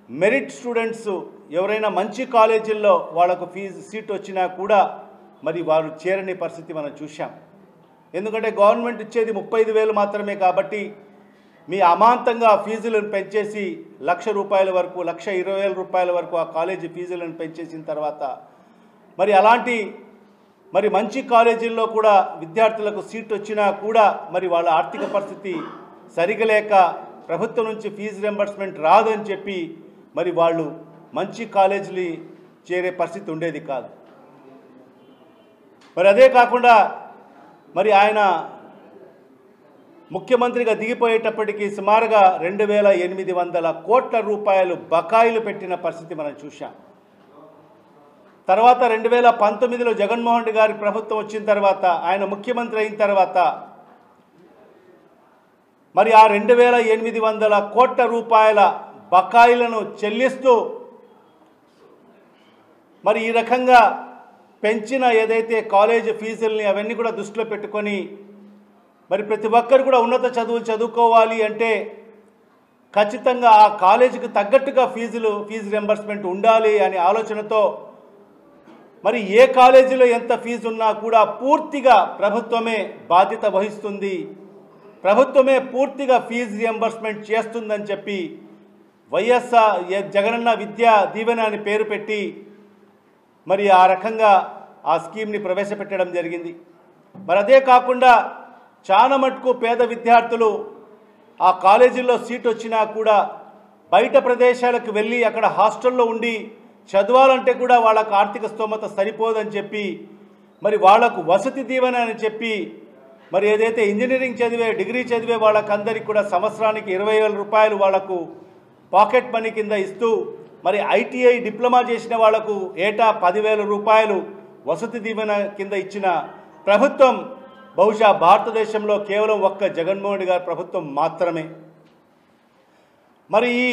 Merit students ఎవరైనా మంచి కాలేజీల్లో వాళ్ళకు సీట్ వచ్చినా కూడా మరి వారు చేరని పరిస్థితి మనం చూశాం. ఎందుకంటే గవర్నమెంట్ ఇచ్చేది 35,000 మాత్రమే కాబట్టి మీ అమాంతంగా ఫీజులను పెంచేసి ₹1,00,000 వరకు ₹1,20,000 వరకు ఆ కాలేజీ ఫీజులను పెంచేసిన తర్వాత మరి అలాంటి మరి మంచి కాలేజీల్లో కూడా విద్యార్థులకు సీట్ వచ్చినా కూడా మరి వాళ్ళ ఆర్థిక పరిస్థితి సరిగలేక ప్రభుత్వం నుంచి ఫీజు రింబర్స్మెంట్ రాదని చెప్పి మరి వాళ్ళు మంచి కాలేజీలు చేరే పరిస్థితి ఉండేది కాదు. మరి అదే కాకుండా మరి ఆయన ముఖ్యమంత్రిగా దిగిపోయేటప్పటికీ సుమారుగా 2,800 కోట్ల రూపాయలు బకాయిలు పెట్టిన పరిస్థితి మనం చూశాం. తర్వాత 2019లో జగన్మోహన్ రెడ్డి గారి ప్రభుత్వం వచ్చిన తర్వాత ఆయన ముఖ్యమంత్రి అయిన తర్వాత మరి ఆ 2,800 కోట్ల రూపాయల బకాయిలను చెల్లిస్తూ మరి ఈ రకంగా పెంచిన ఏదైతే కాలేజ్ ఫీజుల్ని అవన్నీ కూడా దృష్టిలో పెట్టుకొని మరి ప్రతి ఒక్కరు కూడా ఉన్నత చదువులు చదువుకోవాలి అంటే ఖచ్చితంగా ఆ కాలేజీకి తగ్గట్టుగా ఫీజు రింబర్స్మెంట్ ఉండాలి అనే ఆలోచనతో మరి ఏ కాలేజీలో ఎంత ఫీజు ఉన్నా కూడా పూర్తిగా ప్రభుత్వమే బాధ్యత వహిస్తుంది, ప్రభుత్వమే పూర్తిగా ఫీజు రింబర్స్మెంట్ చేస్తుందని చెప్పి వైఎస్ఆర్ జగనన్న విద్యా దీవెన అని పేరు పెట్టి మరి ఆ రకంగా ఆ స్కీమ్ని ప్రవేశపెట్టడం జరిగింది. మరి అదే కాకుండా చాలా మటుకు పేద విద్యార్థులు ఆ కాలేజీల్లో సీట్ వచ్చినా కూడా బయట ప్రదేశాలకు వెళ్ళి అక్కడ హాస్టల్లో ఉండి చదవాలంటే కూడా వాళ్ళకు ఆర్థిక స్తోమత సరిపోదని చెప్పి మరి వాళ్లకు వసతి దీవెన అని చెప్పి మరి ఏదైతే ఇంజనీరింగ్ చదివే డిగ్రీ చదివే వాళ్ళకందరికీ కూడా సంవత్సరానికి ₹20,000 వాళ్లకు పాకెట్ మనీ కింద ఇస్తూ మరి ఐటీఐ డిప్లొమా చేసిన వాళ్లకు ఏటా ₹10,000 వసతి దీవెన కింద ఇచ్చిన ప్రభుత్వం బహుశా భారతదేశంలో కేవలం ఒక్క జగన్మోహన్ రెడ్డి గారి ప్రభుత్వం మాత్రమే. మరి ఈ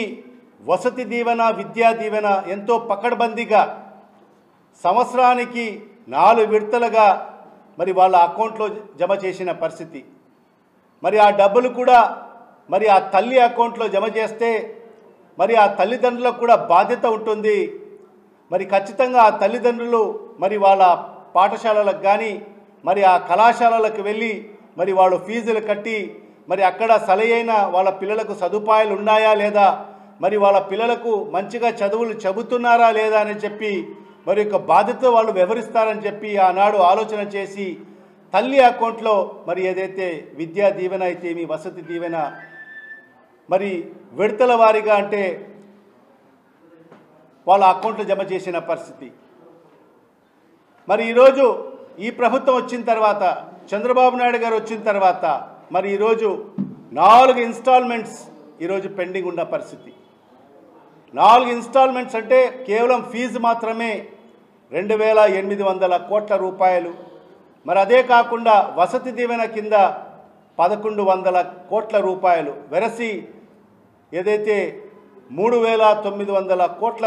వసతి దీవెన విద్యా దీవెన ఎంతో పకడ్బందీగా సంవత్సరానికి 4 విడతలుగా మరి వాళ్ళ అకౌంట్లో జమ చేసిన పరిస్థితి. మరి ఆ డబ్బులు కూడా మరి ఆ తల్లి అకౌంట్లో జమ చేస్తే మరి ఆ తల్లిదండ్రులకు కూడా బాధ్యత ఉంటుంది. మరి ఖచ్చితంగా ఆ తల్లిదండ్రులు మరి వాళ్ళ పాఠశాలలకు కానీ మరి ఆ కళాశాలలకు వెళ్ళి మరి వాళ్ళు ఫీజులు కట్టి మరి అక్కడ సరైన వాళ్ళ పిల్లలకు సదుపాయాలు ఉన్నాయా లేదా, మరి వాళ్ళ పిల్లలకు మంచిగా చదువులు చెబుతున్నారా లేదా అని చెప్పి మరి ఒక బాధ్యత వాళ్ళు వ్యవహరిస్తారని చెప్పి ఆనాడు ఆలోచన చేసి తల్లి అకౌంట్లో మరి ఏదైతే విద్యా దీవెన అయితే మీ వసతి దీవెన మరి విడతల వారీగా అంటే వాళ్ళ అకౌంట్లో జమ చేసిన పరిస్థితి. మరి ఈరోజు ఈ ప్రభుత్వం వచ్చిన తర్వాత చంద్రబాబు నాయుడు గారు వచ్చిన తర్వాత మరి ఈరోజు 4 ఇన్స్టాల్మెంట్స్ ఈరోజు పెండింగ్ ఉన్న పరిస్థితి. 4 ఇన్స్టాల్మెంట్స్ అంటే కేవలం ఫీజు మాత్రమే ₹2,800 కోట్ల. మరి అదే కాకుండా వసతి దీవెన కింద ₹1,100 కోట్ల వెరసి ఏదైతే ₹3,900 కోట్ల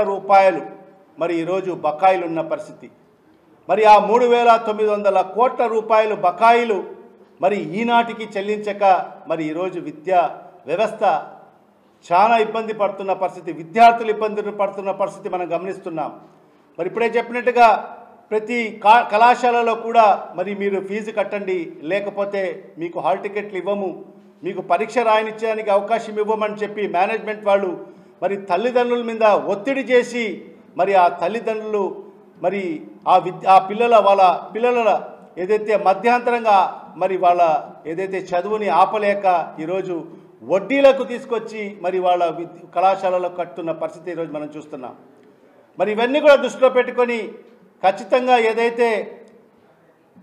మరి ఈరోజు బకాయిలు ఉన్న పరిస్థితి. మరి ఆ ₹3,900 కోట్ల బకాయిలు మరి ఈనాటికి చెల్లించక మరి ఈరోజు విద్యా వ్యవస్థ చాలా ఇబ్బంది పడుతున్న పరిస్థితి, విద్యార్థులు ఇబ్బంది పడుతున్న పరిస్థితి మనం గమనిస్తున్నాం. మరి ఇప్పుడే చెప్పినట్టుగా ప్రతి కళాశాలలో కూడా మరి మీరు ఫీజు కట్టండి, లేకపోతే మీకు హాల్ టికెట్లు ఇవ్వము, మీకు పరీక్ష రాయనిచ్చడానికి అవకాశం ఇవ్వమని చెప్పి మేనేజ్మెంట్ వాళ్ళు మరి తల్లిదండ్రుల మీద ఒత్తిడి చేసి మరి ఆ తల్లిదండ్రులు మరి ఆ వాళ్ళ పిల్లల ఏదైతే మధ్యాంతరంగా మరి వాళ్ళ ఏదైతే చదువుని ఆపలేక ఈరోజు వడ్డీలకు తీసుకొచ్చి మరి వాళ్ళ కళాశాలలో కట్టున్న పరిస్థితి ఈరోజు మనం చూస్తున్నాం. మరి ఇవన్నీ కూడా దృష్టిలో పెట్టుకొని ఖచ్చితంగా ఏదైతే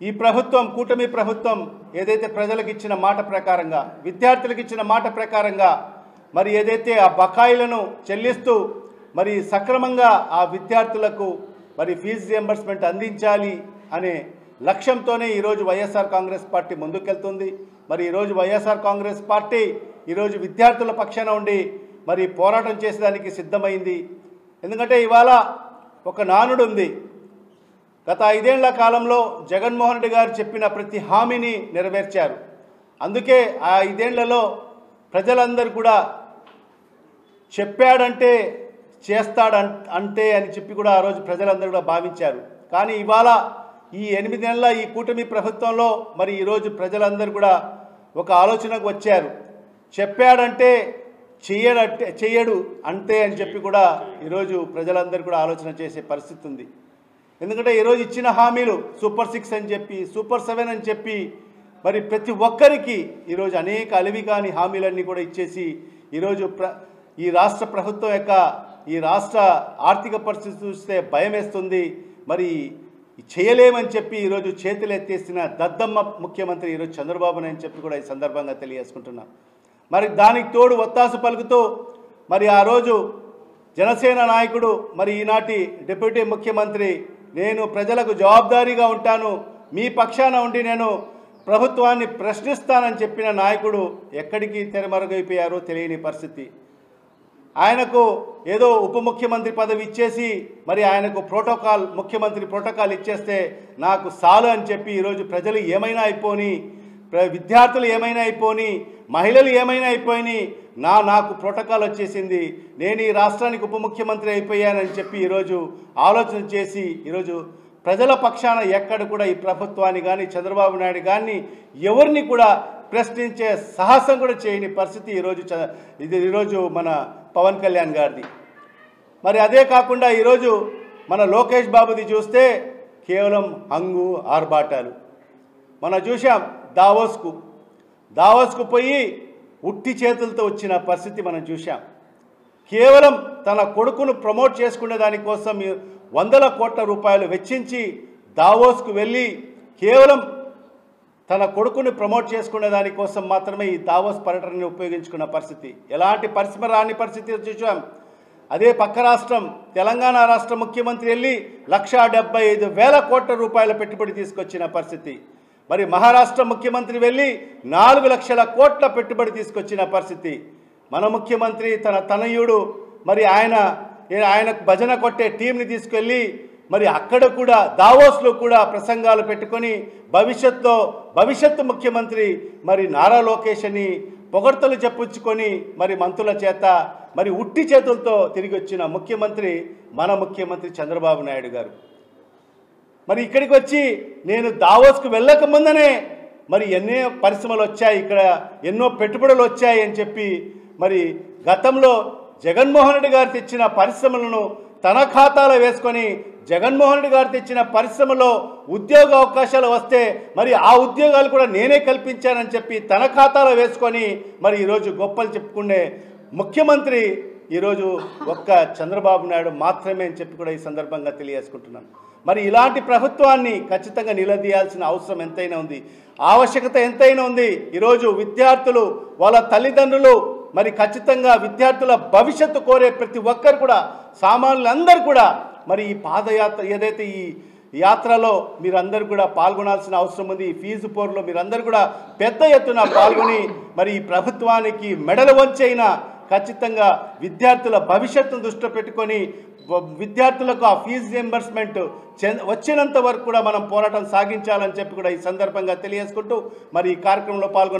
ఈ ప్రభుత్వం కూటమి ప్రభుత్వం ఏదైతే ప్రజలకు ఇచ్చిన మాట ప్రకారంగా విద్యార్థులకు ఇచ్చిన మాట ప్రకారంగా మరి ఏదైతే ఆ బకాయిలను చెల్లిస్తూ మరి సక్రమంగా ఆ విద్యార్థులకు మరి ఫీజు రియంబర్స్మెంట్ అందించాలి అనే లక్ష్యంతోనే ఈరోజు వైఎస్ఆర్ కాంగ్రెస్ పార్టీ ముందుకెళ్తుంది. మరి ఈరోజు వైఎస్ఆర్ కాంగ్రెస్ పార్టీ ఈరోజు విద్యార్థుల పక్షాన ఉండి మరి పోరాటం చేసేదానికి సిద్ధమైంది. ఎందుకంటే ఇవాళ ఒక నానుడు ఉంది, గత 5 ఏళ్ల కాలంలో జగన్మోహన్ రెడ్డి గారు చెప్పిన ప్రతి హామీని నెరవేర్చారు. అందుకే ఆ 5 ఏళ్లలో ప్రజలందరూ కూడా చెప్పాడంటే చేస్తాడంటే అని చెప్పి కూడా ఆ రోజు ప్రజలందరూ కూడా భావించారు. కానీ ఇవాళ ఈ 8 నెలల ఈ కూటమి ప్రభుత్వంలో మరి ఈరోజు ప్రజలందరూ కూడా ఒక ఆలోచనకు వచ్చారు. చెప్పాడంటే చెయ్యడు అంతే అని చెప్పి కూడా ఈరోజు ప్రజలందరూ కూడా ఆలోచన చేసే పరిస్థితి ఉంది. ఎందుకంటే ఈరోజు ఇచ్చిన హామీలు సూపర్ 6 అని చెప్పి, సూపర్ 7 అని చెప్పి మరి ప్రతి ఒక్కరికి ఈరోజు అనేక అలివి కాని హామీలన్నీ కూడా ఇచ్చేసి ఈరోజు ఈ రాష్ట్ర ప్రభుత్వం యొక్క ఈ రాష్ట్ర ఆర్థిక పరిస్థితి చూస్తే భయం వేస్తుంది. మరి చేయలేమని చెప్పి ఈరోజు చేతులు ఎత్తేసిన దద్దమ్మ ముఖ్యమంత్రి ఈరోజు చంద్రబాబు నాయుడు అని చెప్పి కూడా ఈ సందర్భంగా తెలియజేసుకుంటున్నాం. మరి దానికి తోడు ఒత్తాసు పలుకుతూ మరి ఆ రోజు జనసేన నాయకుడు మరి ఈనాటి డిప్యూటీ ముఖ్యమంత్రి నేను ప్రజలకు జవాబుదారీగా ఉంటాను, మీ పక్షాన ఉండి నేను ప్రభుత్వాన్ని ప్రశ్నిస్తానని చెప్పిన నాయకుడు ఎక్కడికి తెరమరుగైపోయారో తెలియని పరిస్థితి. ఆయనకు ఏదో ఉప ముఖ్యమంత్రి పదవి ఇచ్చేసి మరి ఆయనకు ముఖ్యమంత్రి ప్రోటోకాల్ ఇచ్చేస్తే నాకు చాలు అని చెప్పి ఈరోజు ప్రజలు ఏమైనా అయిపోని, విద్యార్థులు ఏమైనా అయిపోని, మహిళలు ఏమైనా అయిపోయి నాకు ప్రోటోకాల్ వచ్చేసింది, నేను ఈ రాష్ట్రానికి ఉప ముఖ్యమంత్రి అయిపోయానని చెప్పి ఈరోజు ఆలోచన చేసి ఈరోజు ప్రజల పక్షాన ఎక్కడ కూడా ఈ ప్రభుత్వాన్ని కానీ చంద్రబాబు నాయుడు కానీ ఎవరిని కూడా ప్రశ్నించే సాహసం కూడా చేయని పరిస్థితి ఈరోజు మన పవన్ కళ్యాణ్ గారిది. మరి అదే కాకుండా ఈరోజు మన లోకేష్ బాబుది చూస్తే కేవలం హంగు ఆర్భాటాలు. మనం చూసాం దావోస్కు పోయి ఉట్టి చేతులతో వచ్చిన పరిస్థితి మనం చూసాం. కేవలం తన కొడుకును ప్రమోట్ చేసుకునే దానికోసం 100 కోట్ల రూపాయలు వెచ్చించి దావోస్కు వెళ్ళి కేవలం తన కొడుకుని ప్రమోట్ చేసుకునే దానికోసం మాత్రమే ఈ దావోస్ పర్యటనని ఉపయోగించుకున్న పరిస్థితి. ఎలాంటి పరిశ్రమ రాని పరిస్థితి చూసాం. అదే పక్క రాష్ట్రం తెలంగాణ రాష్ట్ర ముఖ్యమంత్రి వెళ్ళి 1,75,000 కోట్ల రూపాయల పెట్టుబడి తీసుకొచ్చిన పరిస్థితి. మరి మహారాష్ట్ర ముఖ్యమంత్రి వెళ్ళి 4 లక్షల కోట్ల పెట్టుబడి తీసుకొచ్చిన పరిస్థితి. మన ముఖ్యమంత్రి తన తనయుడు మరి ఆయనకు భజన కొట్టే టీంని తీసుకెళ్ళి మరి అక్కడ కూడా దావోస్లో కూడా ప్రసంగాలు పెట్టుకొని భవిష్యత్తు ముఖ్యమంత్రి మరి నారా లోకేష్ అని పొగడ్తలు చెప్పుచ్చుకొని మరి మంత్రుల చేత మరి ఉట్టి చేతులతో తిరిగి వచ్చిన ముఖ్యమంత్రి మన ముఖ్యమంత్రి చంద్రబాబు నాయుడు గారు. మరి ఇక్కడికి వచ్చి నేను దావోస్కు వెళ్ళక ముందనే మరి ఎన్నో పరిశ్రమలు వచ్చాయి, ఇక్కడ ఎన్నో పెట్టుబడులు వచ్చాయి అని చెప్పి మరి గతంలో జగన్మోహన్ రెడ్డి గారు తెచ్చిన పరిశ్రమలను తన ఖాతాలో వేసుకొని జగన్మోహన్ రెడ్డి గారు తెచ్చిన పరిశ్రమలో ఉద్యోగ అవకాశాలు వస్తే మరి ఆ ఉద్యోగాలు కూడా నేనే కల్పించానని చెప్పి తన ఖాతాలో వేసుకొని మరి ఈరోజు గొప్పలు చెప్పుకునే ముఖ్యమంత్రి ఈరోజు ఒక్క చంద్రబాబు నాయుడు మాత్రమే అని చెప్పి కూడా ఈ సందర్భంగా తెలియజేసుకుంటున్నాను. మరి ఇలాంటి ప్రభుత్వాన్ని ఖచ్చితంగా నిలదీయాల్సిన అవసరం ఎంతైనా ఉంది, ఆవశ్యకత ఎంతైనా ఉంది. ఈరోజు విద్యార్థులు వాళ్ళ తల్లిదండ్రులు మరి ఖచ్చితంగా విద్యార్థుల భవిష్యత్తు కోరే ప్రతి ఒక్కరు కూడా సామాన్యులందరూ కూడా మరి ఈ పాదయాత్ర ఏదైతే ఈ యాత్రలో మీరందరూ కూడా పాల్గొనాల్సిన అవసరం ఉంది. ఈ ఫీజు పోరులో మీరందరూ కూడా పెద్ద ఎత్తున పాల్గొని మరి ఈ ప్రభుత్వానికి మెడలు వంచైనా ఖచ్చితంగా విద్యార్థుల భవిష్యత్తును దృష్టిలో పెట్టుకొని విద్యార్థులకు ఆ ఫీజు రియంబర్స్మెంట్ వచ్చినంత వరకు కూడా మనం పోరాటం సాగించాలని చెప్పి కూడా ఈ సందర్భంగా తెలియజేసుకుంటూ మరి ఈ కార్యక్రమంలో పాల్గొన్న